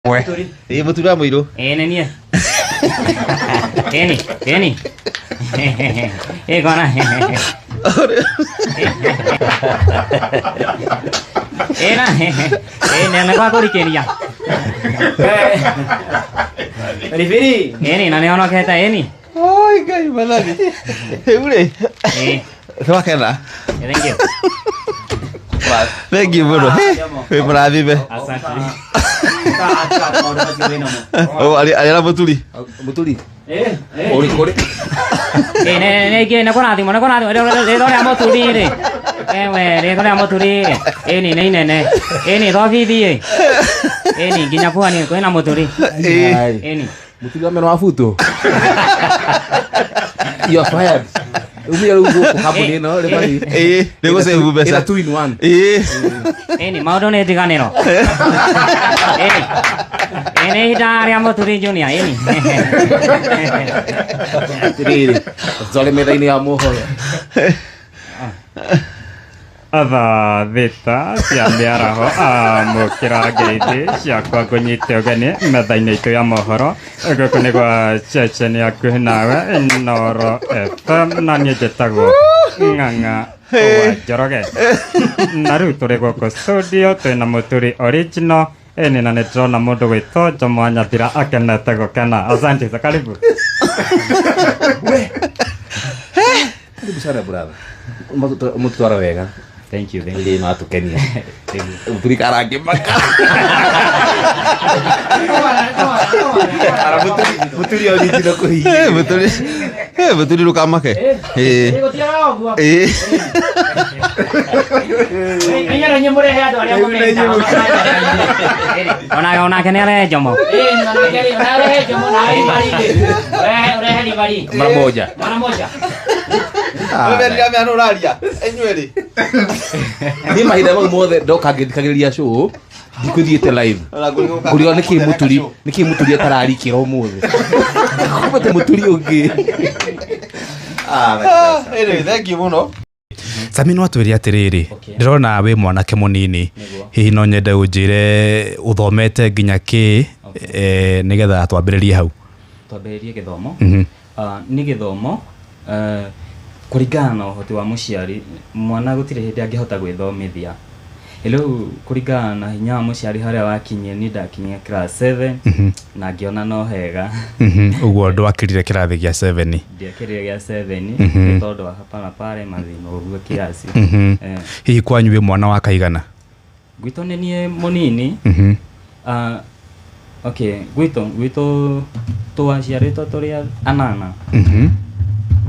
Ĩ mũtura mũirũ. Ĩ nĩ niĩ. Ĩni. Ĩ kona. Ĩna. Nene kwa kũrikĩria. Ribiri. Ĩni na nĩonokete ĩni. Ôi Ngai mathani. Rĩu rĩ. Twakena. Thank you. Thank you mũno. Wĩ mũrathime. Asante. Arĩ na mũturi. Mũturi. Uri kuri. Ne kũrathimo rĩtho rĩa mũturi rĩ. Ewe rĩtho rĩa mũturi rĩ. Ĩni nĩ inene. Ĩni thobithi. Ĩni nginya kwani kwĩna mũturi. Ĩni. Mũturi wa meno wa buto. You are fired. Umia rugo kwa kambuni ĩno rĩ bari. Nĩguo save mbeca. Ĩna 2 in 1. Ĩni maũndũ nĩ tiganĩro. Ĩni ihinda rĩa mũturi junior ĩni. Tiriri. Zole metha-inĩ ya mohoro. Athathĩta cia mĩaraho amũkĩra ngeithi ciakwa kũnyite ũgeni metha-inĩ itũ ya mohoro gũkũ nĩ gwa ceceni hakuhĩ nawe Inooro FM na niĩ njĩtagwo Ng'ang'a wa Njoroge na rĩu tũrĩ gũkũ studio twĩna mũturi original ĩni na nĩtũrona mũndũ gwĩtwo Jomo wa Nyathira akenete gũkena. Asante za karibu. Karibu sana brother. Mũtwara wega. Thank you. Ile matukenia. Mũturi karangi maka. Ara mũturi original kũhi. Mũturi rukamake. Onake nĩ arehe Jomo. Mara moja. Ni mahinda mau mothe ndoka ngĩthikagĩrĩria show ndikũthiĩte live ngũrio nĩkĩ mũturi atararikĩra ũmũthĩ kumĩte mũturi ũngĩ. Thank you mũno. Sami no atwĩre atĩrĩrĩ ndĩrona wĩ mwanake mũnini hihi no nyende ũnjĩre ũthomete nginya kĩ nĩgetha twambĩrĩrie hau. Twambĩrĩrie gĩthomo. Nĩ gĩthomo kũringana na ũhoti wa mũciari mwana gũtirĩ hĩndĩ angĩhota gwĩthomithia. Rĩu kũringana na hinya wa mũciari harĩa wakinyie niĩ ndakinyia class 7 na ngĩona no hega. Ũguo ndwakĩrire kĩrathi gĩa 7. Ndiakĩrire gĩa 7 nĩ tondũ wa hapa na pale mathĩna ũguo kiasi. Hihi kwanyu wĩ mwana wa kaigana? Gwitũ nĩ niĩ mũnini. Okay, gwitũ twaciarĩtwo tũrĩ anana.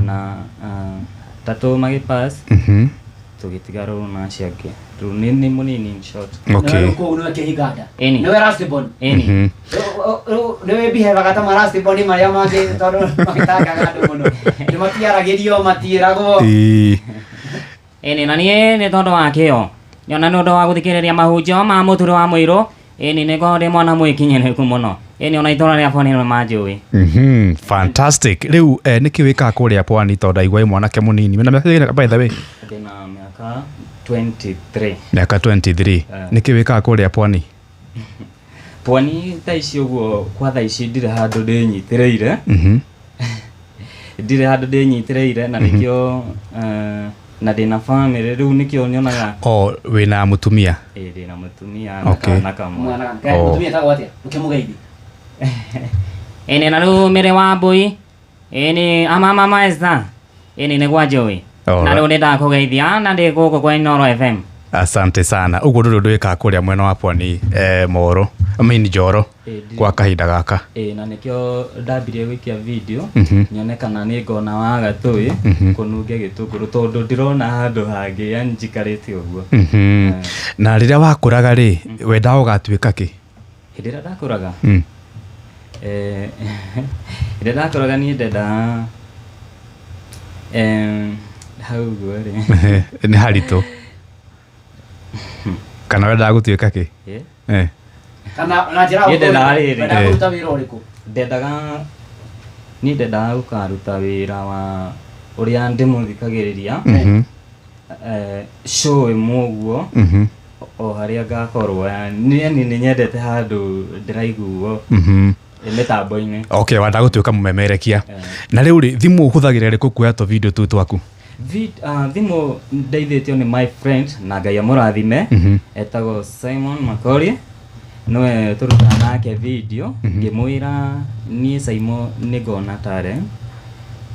Na tatũ magĩpass tũgĩtigarwo na acio angĩ. Rĩu nĩ mũnini in short. Okay. Nĩwe kĩhinganda. Nĩwe Rastborn. Nĩwe bihevaga ta Rastborn marĩa mangĩ tondũ magĩtangaga andũ mũno. Nĩmatiaragĩrio matiĩragwo. Na niĩ nĩ tondũ wa kĩo. Nyona nĩ ũndũ wa gũthikĩrĩria mahunjio ma mũturi wa mũirũ. Nĩguo ndĩ mwana mwĩkinyanĩku mũno. Ona itũra rĩa Pwani nĩ manjũĩ. Fantastic. Rĩu nĩkĩ wĩkaga kũrĩa Pwani tondũ ndaigua wĩ mwanake mũnini? Wĩna mĩaka ĩigana by the way? Ndĩna mĩaka 23. Mĩaka 23. Nĩkĩ wĩkaga kũrĩa Pwani? Pwani ta ici ũguo kwa thaa ici ndirĩ handũ ndĩnyitĩrĩire. Ndirĩ handũ ndĩnyitĩrĩire na nĩkĩo na ndĩna family rĩu nĩkĩo nyonaga. Wĩna mũtumia? Ndĩna mũtumia na kamwe. Mũtumia etagwo atĩa? Ũkĩmũgeithia. Na rĩu mĩrĩ wa mbũi mama Esther nĩguo njũĩ. Na rĩu nĩndakũgeithia na ndĩ gũkũ kwa Inooro FM. Asante sana. Ũguo ndũrĩ ũndũ wĩkaga kũrĩa mwena wa Pwani Moro Njoro kwa kahinda gaka? Na nĩkĩo ndambirie gũikia video nyone kana nĩ ngona wa gatũĩ kũnunge gĩtũngũrũ tondũ ndĩrona handũ hangĩ njikarĩte ũguo. Na rĩrĩa wakũraga rĩ wendaga ũgatuĩka kĩ? Hĩndĩ ĩrĩa ndakũraga hĩndĩ ndakũraga niĩ ndenda hau guo rĩ nĩ haritũ kana wendaga gũtuĩka kĩ? Kana na njĩra kũruta wĩra ũrĩkũ? Niĩ ndendaga gũkaruta wĩra wa ũrĩa ndĩmũthikagĩrĩria show ĩmwe ũguo o haria ngakorwo nĩ nyendete handũ ndĩraiguo mĩtambo-inĩ. Okay, wanda gũtuĩka mũmemerekia. Na rĩu rĩ thimũ ũhũthagĩra rĩkũ kuoya tũ video tũu twaku? Thimũ ndeithĩtio nĩ my friend na Ngai amũrathime etagwo Simon Makori, nowe tũrutaga nake video ngĩmwĩra niĩ Simon nĩngona talent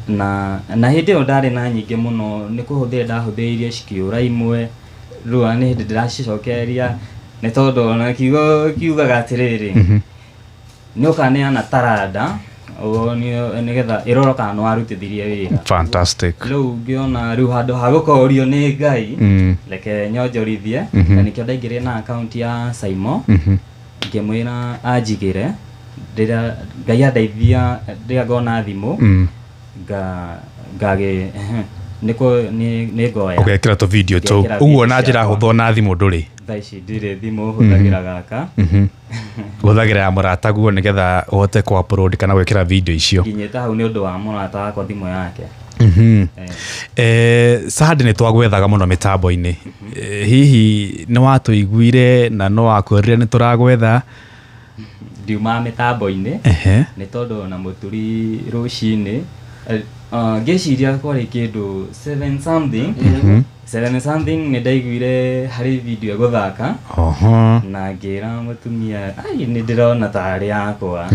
na hĩndĩ ĩyo ndarĩ na nyingĩ mũno nĩ kũhũthĩra ndahũthĩrire cikĩũra imwe rĩu nĩ hĩndĩ ndĩracicokeria nĩ tondũ ona kiugo kiugaga atĩrĩrĩ nĩ ũkaneana taranda nĩgetha ĩrorwo kana nĩ warutithirie wĩra. Fantastic. Rĩu ngĩona rĩu handũ ha gũkorio nĩ Ngai reke nyonjorithie na nĩkĩo ndaingĩrire na account ya Simon ngĩmwĩra anjigĩre rĩrĩa Ngai andeithia rĩrĩa ngona thimũ ngagĩ nĩ ngoya ũgekĩra tũ video tũu ũguo na njĩra hũthũ na thimũ ndũrĩ thaa ici ndirĩ thimũ hũthagĩra gaka hũthagĩra ya mũrata guo nĩgetha ũhote ku upload kana gwĩkĩra video icio nginyĩte hau nĩ ũndũ wa mũrata wakwa thimũ yake. Sahadi nĩ twagwethaga mũno mĩtambo-inĩ hihi nĩ watũiguire na no wakwĩrire nĩ tũragwetha? Ndiuma mĩtambo-inĩ nĩ tondũ na mũturi rũcinĩ ngĩciria kwarĩ kĩndũ 7 something nĩ ndaiguire harĩ video gũthaka na ngĩra mũtumia nĩ ndĩrona tarĩ yakwa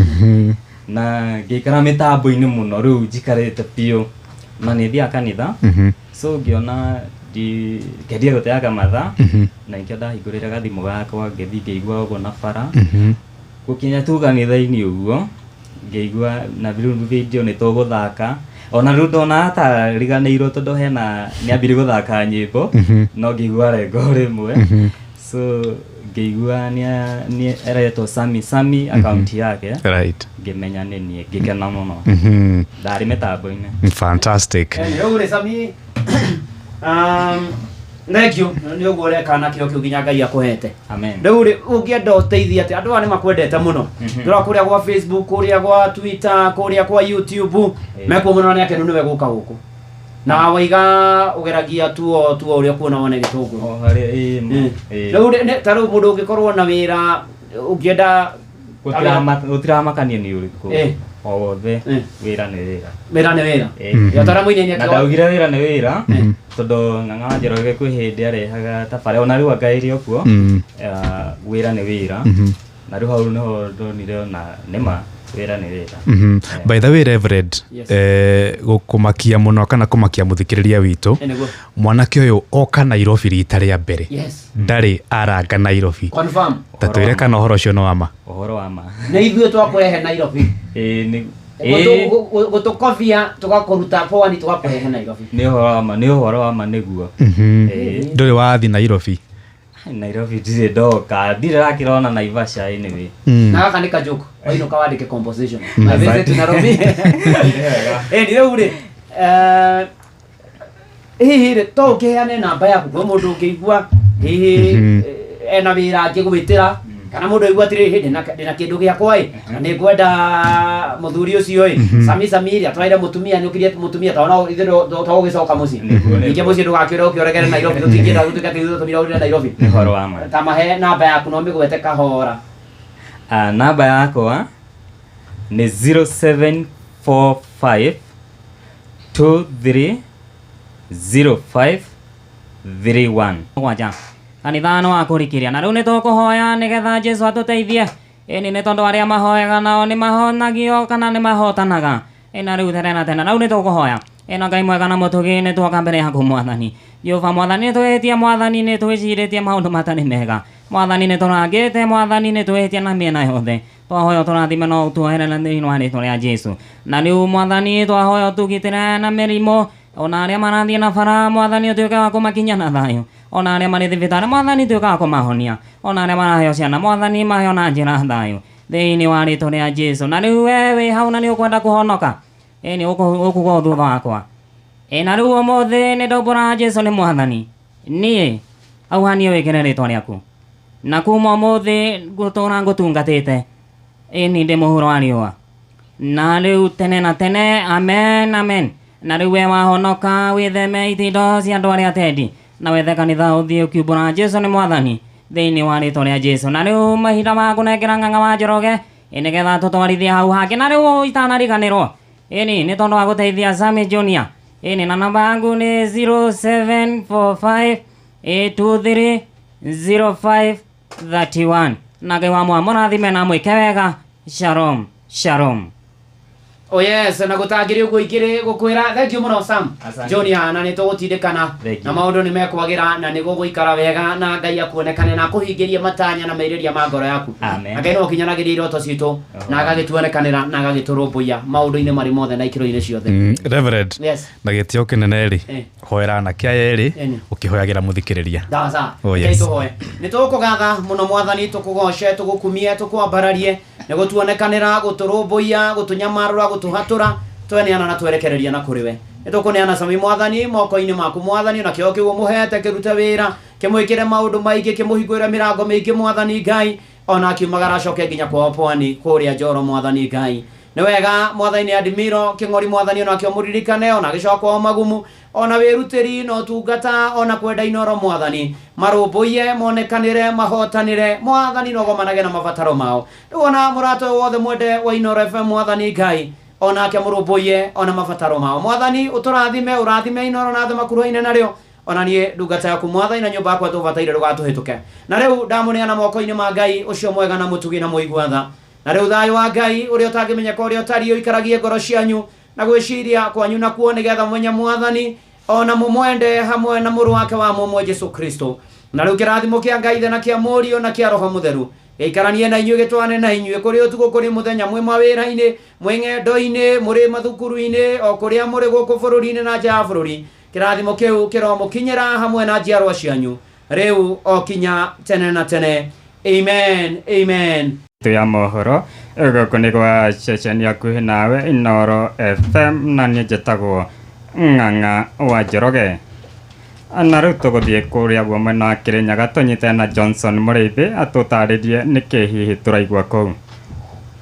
na ngĩikara mĩtambo-inĩ mũno rĩu njikarĩte biũ na nĩ thiaga kanitha so ngĩona ngendia gũteaga mathaa na nĩkĩo ndahingũrĩra gathimũ gakwa ngĩthiĩ ngĩigua ũguo na bara gũkinya tu kanitha-inĩ ũguo ngĩigua na video nĩ tũgũthaka ona rĩu ndona ta riganĩirwo tondũ hena nĩambire gũthaka nyĩmbo no ngĩigua rengo rĩmwe so ngĩigua nĩ eretwo Sami account yake ngĩmenya nĩ niĩ ngĩkena mũno ndarĩ mĩtambo-inĩ. Fantastic. Rĩu rĩ Sami thank you nĩ ũguo ũreka na kĩo kĩu nginya Ngai akũhete. Amen. Rĩu rĩ ũngĩenda ũteithie atĩ andũ aya nĩ makwendete mũno ndĩrona kũrĩa gwa Facebook kũrĩa gwa Twitter kũrĩa kwa YouTube mekuo mũno nĩ akenu nĩwe gũka gũkũ na waiga ũgeragia tuo ũrĩa kuona wone gĩtũngũrũ rĩu ta rĩu mũndũ ũngĩkorwo na wĩra ũngĩenda gũtiramakania nĩ ũrĩkũ o wothe wĩra nĩ wĩra yotara mũinĩ na ndaugire wĩra nĩ wĩra tondũ Ng'ang'a Njoroge kwĩ hĩndĩ arehaga tabare ona rĩu angaĩre ũguo wĩra nĩ wĩra na rĩu hau nĩho ndonire na nĩma wĩra nĩ wĩra. By the way Reverend gũkũmakia mũno kana kũmakia mũthikĩrĩria witũ mwanake ũyũ oka Nairobi rita rĩa mbere ndarĩ aranga Nairobi confirm ta twĩre kana ũhoro ũcio no wama ũhoro wama nĩ ithuĩ twakũrehe Nairobi gũtũkobia tũgakũruta pwani tũgakũrehe Nairobi nĩ ũhoro wama nĩguo ndũrĩ wathi Nairobi Nairobi ndirĩ ndoka ndirĩ rakĩrona Naivasha anyway na gaka nĩ kajoke wainũka wandĩke composition na visit Nairobi nĩ rĩu rĩ hihi rĩ to ũkĩheane namba yaku kwĩ mũndũ ũngĩigua hihi ena wĩra angĩgwĩtĩra kana mũndũ aigua atĩrĩ ndĩna kĩndũ gĩakwa na nĩ ngwenda mũthuri ũcio Sami iria twaire mũtumia nĩ ũkirie mũtumia ta ona ithuĩ tũgũgĩcoka mũciĩ ningĩ mũciĩ ndũgakĩũre ũkĩoregere Nairobi tũtingĩenda gũtuĩka atĩ ithuĩ tũmĩraũrire Nairobi nĩ ũhoro wa ma ta mahe namba yaku no mĩgwete kahora namba yakwa nĩ 0745 230531 gwanja kanitha no akũrikĩria na rĩu nĩ tũkũhoya nĩgetha Jesũ atũteithie ĩni nĩ tondũ arĩa mahoyaga nao nĩ mahonagio kana nĩ mahotanaga na rĩu tene na tene rĩu nĩ tũkũhoya ĩno Ngai mwega na mũtũgi nĩ twoka mbere yaku Mwathani Jehova Mwathani nĩ twĩhĩtie Mwathani nĩ twĩcirĩtie maũndũ matarĩ mega Mwathani nĩ tũrangĩte Mwathani nĩ twĩhĩtie na mĩena yothe twahoya tũrathime no tuoherere thĩinĩ wa rĩĩtwa rĩa Jesũ na rĩu Mwathani twahoya tũgitĩre na mĩrimũ ona arĩa marathiĩ na bara Mwathani ũtuĩke wa kũmakinyia na thayũ ona arĩa marĩ thibitarĩ Mwathani tuĩka wa kũmahonia ona arĩa maraheo ciana Mwathani maheo na njĩra thayũ thĩinĩ wa rĩĩtwa rĩa Jesũ na rĩu we wĩ hau na nĩ ũkwenda kũhonoka ĩni ũkugwo thutha wakwa na rĩu ũmũthĩ nĩ ndaumbũra Jesũ nĩ Mwathani niĩ auhanie wĩkĩre rĩĩtwa rĩaku na kuma ũmũthĩ ngũtũũra ngũtungatĩte ĩni ndĩ mũhuro wa riũa na rĩu tene na tene amen amen na rĩu we wahonoka wĩtheme itindo cia andũ arĩa atendi na wethe kanitha ũthiĩ ũkiumbũra Jesũ nĩ Mwathani thĩinĩ wa rĩtwa rĩa Jesu. Na rĩu mahinda ma kũnengera Ng'ang'a wa Njoroge nĩgetha tũtwarithie hau hangĩ. Na rĩu itanariganĩrwo ĩni nĩ tondũ wa gũteithia Sami Junior ĩni na namba yangu nĩ 0745823051 na Ngai wa mwamo rathime na mwĩke wega. Shalom shalom. Oh yes, na gutangiri uguo igiri gukwira. Thank you muno Sam Junior, na nitugutindikana na maundu nimekwagira na niguguikara wega na Ngai akuonekane na kuhingirie matanya na meiriria ma ngoro yaku. Amen. Ngai no kinyanagiria iroto citu na agagituonekanira na agagiturumbuia maundu-ini mari mothe na ikiro-ini ciothe. Reverend, Yes. na gitio kinene ri hoera na kia yeri ukihoyagira muthikiriria. Daza. Oh yes. Nitukugatha muno mwathani, tukugoce, tugukumie, tukwambararie nigutuonekanira, guturumbuia, gutunyamarura, gutuhatura, tweneana na twerekereria na kuriwe. Nitukuneana Sami mwathani moko-ini maku mwathani, na kio kiu muhete kirute wira, kimwikire maundu maingi, kimuhingurira mirango mingi mwathani Ngai, ona akiumagara acoke nginya kwa pwani kuria Njoro mwathani Ngai. Ni wega mwathani Admiro King'ori mwathani, ona kio muririkane, ona gicokwa magumu, ona wirutiri no tungata, ona kwenda inoro mwathani, marumbuie monekanire, mahotanire mwathani, no gomanage na mabataro mao. Ona murato wothe mwende wa Inoro FM mwathani Ngai, ona ke murumbuie ona mabataro mao mwathani, uturathime urathime Inoro na thema kuruine nario, ona nie ndungata yaku mwathani na nyumba yakwa tubataire rugatuhituke. Na riu ndamuneana moko-ini ma Ngai ucio mwega na mutugi na muiguatha. Na riu thayo wa Ngai uria utangimenyeka uria utario ikaragie ngoro cianyu na gwiciria kwanyu na kuo nigetha mwenye mwathani ona mumwende hamwe na muru wake wa mumwe Jesu Kristo. Na riu kirathimo kia Ngai na kia Murio na kia Roho Mutheru geikaranie na inyuĩ gĩtwane na inyuĩ kũrĩ ũtukũ kũrĩ mũthenya mwĩ mawĩra-inĩ mwĩ ng'endo-inĩ mũrĩ mathukuru-inĩ o kũrĩa mũrĩ gũkũ bũrũri-inĩ na nja ya bũrũri. Kĩrathimo kĩu kĩromũkinyĩra hamwe na njiarwa cianyu rĩu o kinya tene na tene. Amen, amen. ya mohoro gũkũ nĩ gwa ceceni hakuhĩ nawe Inoro FM, na niĩ njĩtagwo Ng'ang'a wa Njoroge. Na rĩu tũgũthiĩ kũrĩa guo mwena wa Kĩrĩnyaga tũnyitane na Johnson Mũrĩithi atũtarĩrie nĩkĩ hihi tũraigua kũu.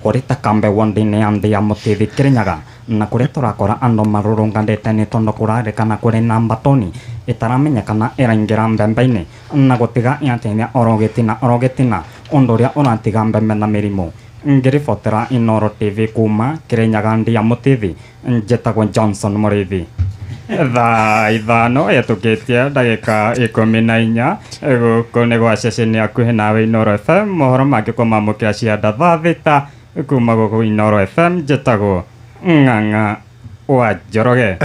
Kũrĩ ta kambe wondi-inĩ ya nthi ya Mũtithi Kĩrĩnyaga, na kũrĩa tũrakora andũ marũrũnganĩte nĩ tondũ kũrarĩkana kũrĩ na mbatoni ĩtaramenyekana ĩraingĩra mbembe-inĩ na gũtiga yatenya oro gĩtina ũndũ ũrĩa ũratiga mbembe na mĩrimũ. Ngĩribotera Inoro TV kuma Kĩrĩnyaga nthi ya Mũtithi, njĩtagwo Johnson Mũrĩithi. Thaa ithano hetũkĩtie ndagĩka 14 gũkũ nĩ gwa ceceni hakuhĩ nawe Inoro FM, mohoro mangĩkorwo mamũkĩra cianda thaa thita kuma gũkũ Inoro FM, njĩtagwo Ng'ang'a wa Njoroge.